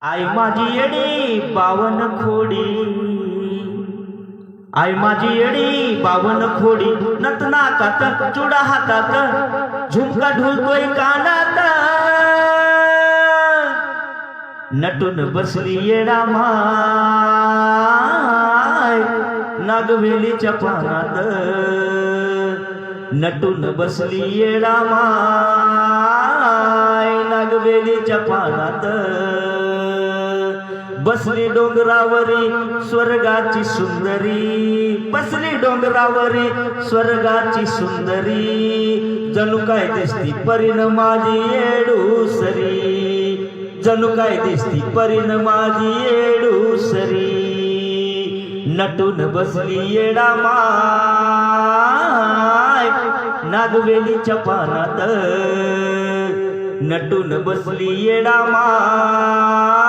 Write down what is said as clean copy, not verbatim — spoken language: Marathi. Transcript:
आई माझी येडी बावन खोडी, आई माझी येडी बावन खोडी, नथ नाकात चुडा हातात, झुमका ढोलतोय कानात, नटून बसली येडा माय नागवेलीच्या पानात, नटून बसली येडा माय नागवेलीच्या पानात, बसली डोंगरावरी स्वर्गाची सुंदरी, बसली डोंगरावरी स्वर्गाची सुंदरी, जणू काय दिसती परीन माझी येडूसरी, जणू काय दिसती परीन माझी येडूसरी, नटून बसली येडा माय नागवेलीच्या पानात, नटून बसली येडा माय।